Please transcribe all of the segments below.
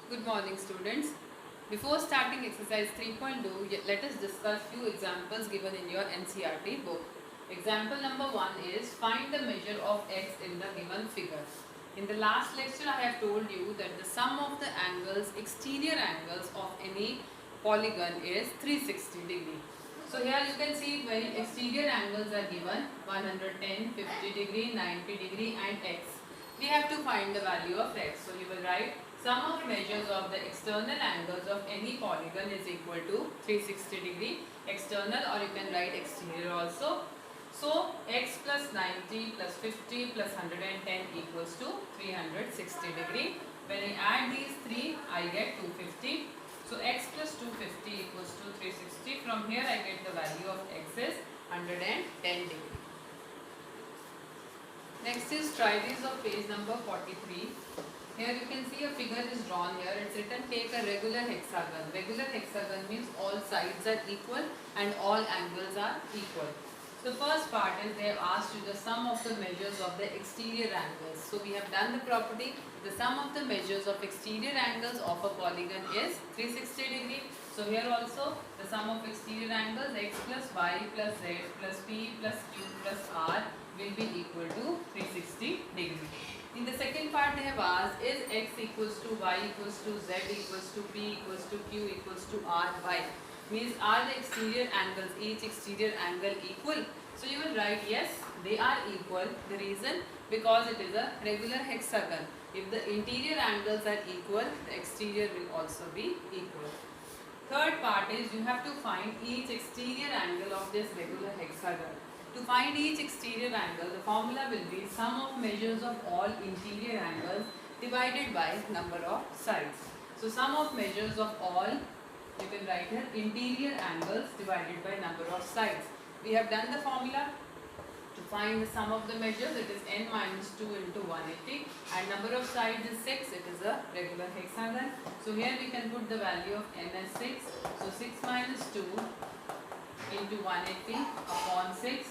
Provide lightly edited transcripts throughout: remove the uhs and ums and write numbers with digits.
Good morning, students. Before starting exercise 3.2, let us discuss few examples given in your NCERT book. Example number 1 is find the measure of x in the given figure. In the last lecture, I have told you that the sum of the angles, exterior angles of any polygon is 360 degree. So here you can see when exterior angles are given 110, 50 degree, 90 degree and x. We have to find the value of x. So you will write sum of measures of the external angles of any polygon is equal to 360 degree external, or you can write exterior also. So x plus 90 plus 50 plus 110 equals to 360 degree. When I add these three, I get 250. So x plus 250 equals to 360. From here I get the value of x is 110 degree. Next is trivias of page number 43. Here you can see a figure is drawn here. It's written take a regular hexagon. Regular hexagon means all sides are equal and all angles are equal. So first part is they have asked you the sum of the measures of the exterior angles. So we have done the property. The sum of the measures of exterior angles of a polygon is 360 degree. So here also the sum of exterior angles x plus y plus z plus p plus q plus r will be equal to 360 degree. In the second part they have asked is x equals to y equals to z equals to p equals to q equals to r y. Means are the exterior angles, each exterior angle equal? So you will write yes, they are equal. The reason? Because it is a regular hexagon. If the interior angles are equal, the exterior will also be equal. Third part is you have to find each exterior angle of this regular hexagon. To find each exterior angle, the formula will be sum of measures of all interior angles divided by number of sides. So sum of measures of all, you can write here, interior angles divided by number of sides. We have done the formula. To find the sum of the measures, it is n minus 2 into 180 and number of sides is 6. It is a regular hexagon. So here we can put the value of n as 6. So 6 minus 2 into 180 upon 6,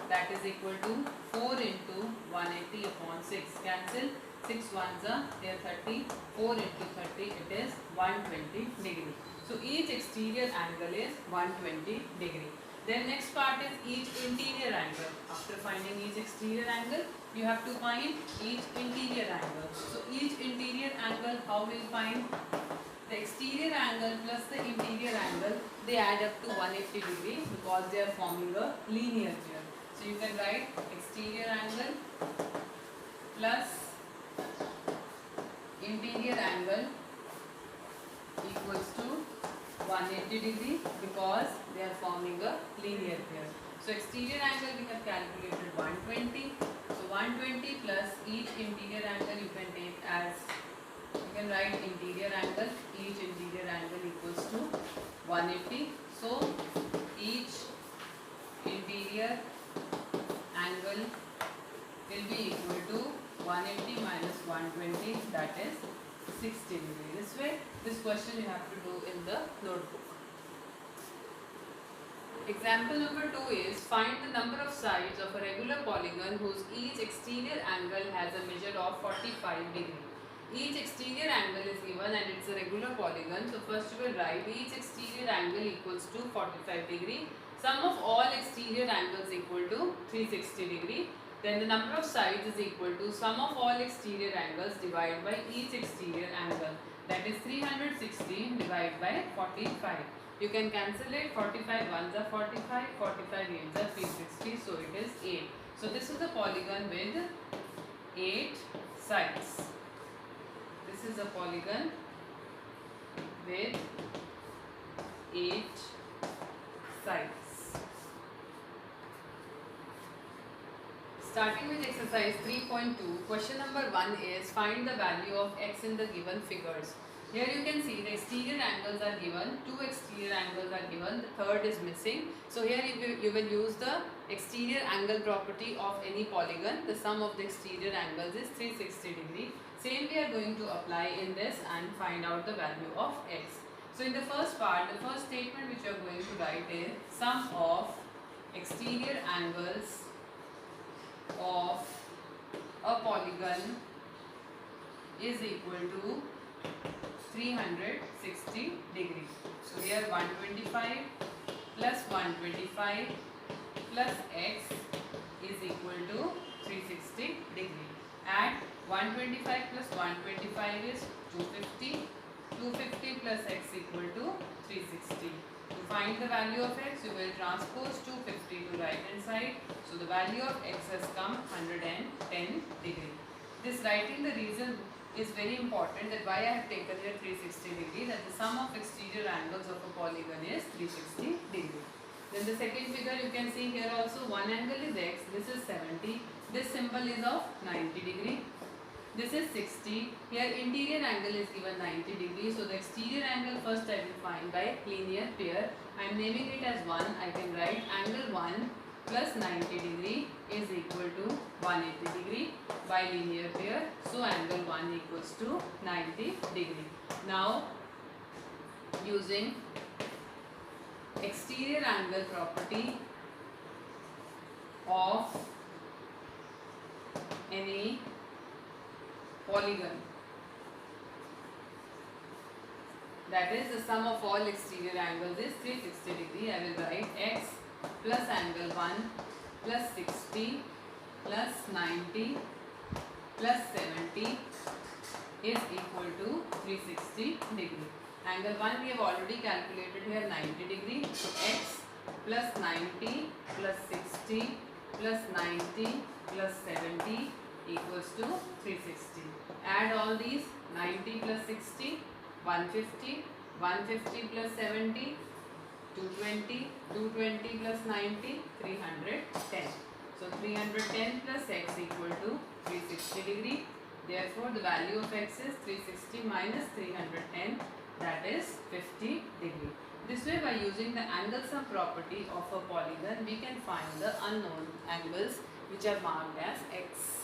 that is equal to 4 into 180 upon 6. Cancel. 6 ones are there 30. 4 into 30, it is 120 degree. So each exterior angle is 120 degree. Then next part is each interior angle. After finding each exterior angle, you have to find each interior angle. So each interior angle, how we will find? The exterior angle plus the interior angle, they add up to 180 degree because they are forming a linear pair. So you can write exterior angle plus interior angle equals to 180 degree because they are forming a linear pair. So exterior angle we have calculated 120. So 120 plus each interior angle you can take as, you can write interior angle, each interior angle equals to 180. So each interior angle will be equal to 180 minus 120, that is 60 degree. This way, this question you have to do in the notebook. Example number 2 is find the number of sides of a regular polygon whose each exterior angle has a measure of 45 degree. Each exterior angle is given and it's a regular polygon. So first you will write each exterior angle equals to 45 degree. Sum of all exterior angles equal to 360 degree. Then the number of sides is equal to sum of all exterior angles divided by each exterior angle. That is 360 divided by 45. You can cancel it. 45 ones are 45, 45 eights are 360. So it is 8. So this is a polygon with 8 sides. This is a polygon with 8 sides. Starting with exercise 3.2, question number 1 is find the value of x in the given figures. Here you can see the exterior angles are given, 2 exterior angles are given, the third is missing. So here you will use the exterior angle property of any polygon. The sum of the exterior angles is 360 degree. Same we are going to apply in this and find out the value of x. So in the first part, the first statement which you are going to write is sum of exterior angles of a polygon is equal to 360 degree. So here 125 plus 125 plus x is equal to 360 degree. And 125 plus 125 is 250. 250 plus x equal to 360. To find the value of x, you will transpose 250 to right hand side. So the value of x has come 110 degree. This writing the reason is very important, that why I have taken here 360 degree, that the sum of exterior angles of a polygon is 360 degree. Then the second figure you can see here also, one angle is x, this is 70, this symbol is of 90 degree. This is 60. Here interior angle is given 90 degree. So the exterior angle first I will find by linear pair. I am naming it as 1. I can write angle 1 plus 90 degree is equal to 180 degree by linear pair. So angle 1 equals to 90 degree. Now using exterior angle property of any polygon, that is the sum of all exterior angles is 360 degree. I will write x plus angle 1 plus 60 plus 90 plus 70 is equal to 360 degree. Angle 1 we have already calculated here 90 degree. So x plus 90 plus 60 plus 90 plus 70 equals to 360. Add all these, 90 plus 60, 150, 150 plus 70, 220, 220 plus 90, 310. So 310 plus x equal to 360 degree. Therefore the value of x is 360 minus 310, that is 50 degree. This way, by using the angle sum property of a polygon, we can find the unknown angles which are marked as x.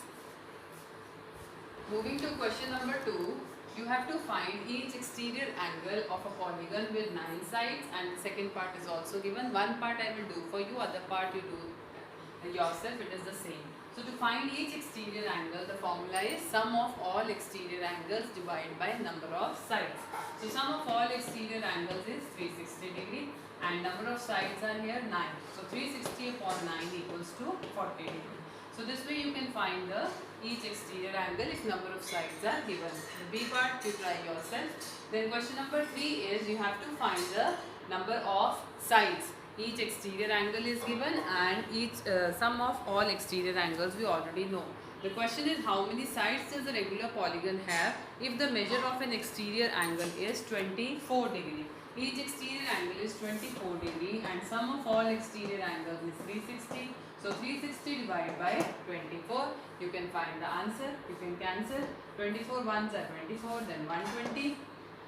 Moving to question number 2, you have to find each exterior angle of a polygon with 9 sides, and the second part is also given. One part I will do for you, other part you do yourself, it is the same. So to find each exterior angle, the formula is sum of all exterior angles divided by number of sides. So sum of all exterior angles is 360 degree and number of sides are here 9. So 360 upon 9 equals to 40 degree. So this way you can find the each exterior angle if number of sides are given. The B part you try yourself. Then question number 3 is you have to find the number of sides. Each exterior angle is given and each sum of all exterior angles we already know. The question is how many sides does a regular polygon have if the measure of an exterior angle is 24 degree. Each exterior angle is 24 degree and sum of all exterior angles is 360. So 360 divided by 24, you can find the answer. You can cancel. 24 ones are 24, then 120.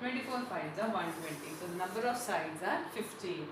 24 fives are 120. So the number of sides are 15.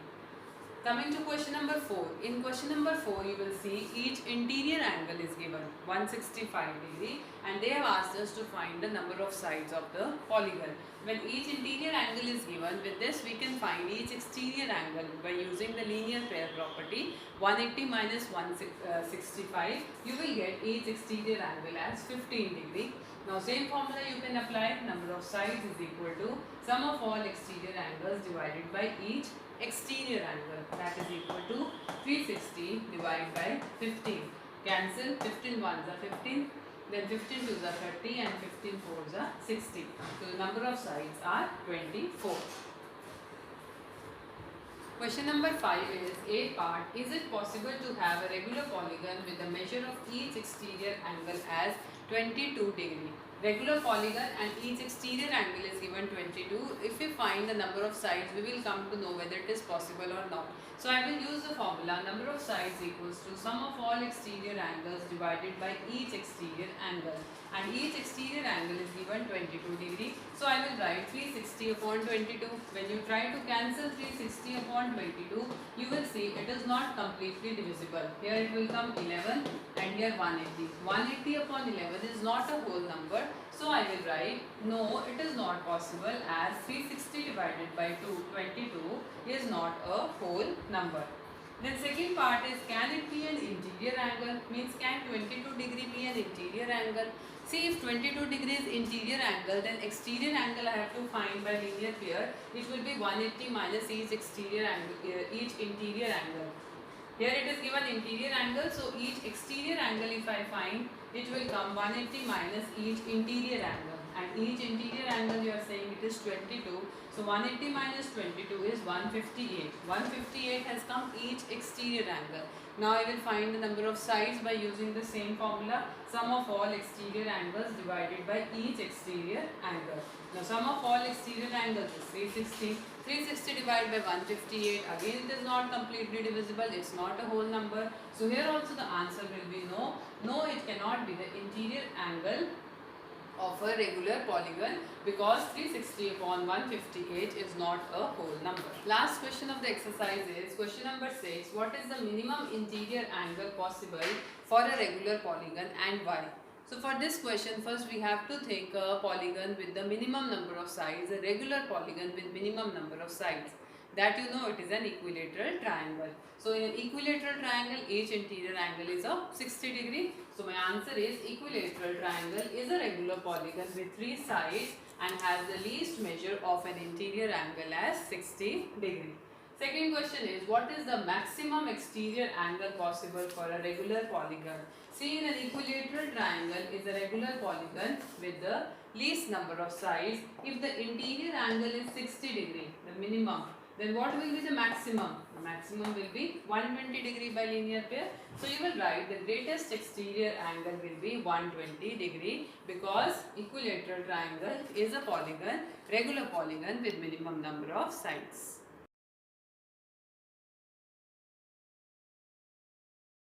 Coming to question number 4. In question number 4, you will see each interior angle is given 165 degree and they have asked us to find the number of sides of the polygon. When each interior angle is given, with this we can find each exterior angle by using the linear pair property. 180 minus 165, you will get each exterior angle as 15 degree. Now same formula you can apply. Number of sides is equal to sum of all exterior angles divided by each exterior angle, that is equal to 360 divided by 15. Cancel. 15 ones are 15, then 15 twos are 30 and 15 fours are 60. So the number of sides are 24. Question number 5 is A part. Is it possible to have a regular polygon with the measure of each exterior angle as 22 degree? Regular polygon and each exterior angle is given 22. If we find the number of sides, we will come to know whether it is possible or not. So I will use the formula number of sides equals to sum of all exterior angles divided by each exterior angle, and each exterior angle is given 22 degree. So I will write 360 upon 22. When you try to cancel 360 upon 22, you will see it is not completely divisible. Here it will come 11 and here 180. 180 upon 11 is not a whole number. So I will write no, it is not possible, as 360 divided by 22 is not a whole number. Then second part is can it be an interior angle, means can 22 degree be an interior angle? See, if 22 degrees interior angle, then exterior angle I have to find by linear pair. It will be 180 minus each exterior angle, each interior angle. Here it is given interior angle, so each exterior angle if I find, it will come 180 minus each interior angle, and each interior angle you are saying it is 22, so 180 minus 22 is 158. 158 has come each exterior angle. Now I will find the number of sides by using the same formula, sum of all exterior angles divided by each exterior angle. Now sum of all exterior angles is 360. 360 divided by 158, again it is not completely divisible, it's not a whole number. So here also the answer will be no. No, it cannot be the interior angle of a regular polygon, because 360 upon 158 is not a whole number. Last question of the exercise is question number 6. What is the minimum interior angle possible for a regular polygon and why? So for this question, first we have to think a polygon with the minimum number of sides, a regular polygon with minimum number of sides. That you know it is an equilateral triangle. So in an equilateral triangle, each interior angle is of 60 degree. So my answer is equilateral triangle is a regular polygon with 3 sides and has the least measure of an interior angle as 60 degree. Second question is, what is the maximum exterior angle possible for a regular polygon? See, in an equilateral triangle is a regular polygon with the least number of sides. If the interior angle is 60 degree, the minimum, then what will be the maximum? The maximum will be 120 degree by linear pair. So you will write the greatest exterior angle will be 120 degree, because equilateral triangle is a polygon, regular polygon with minimum number of sides.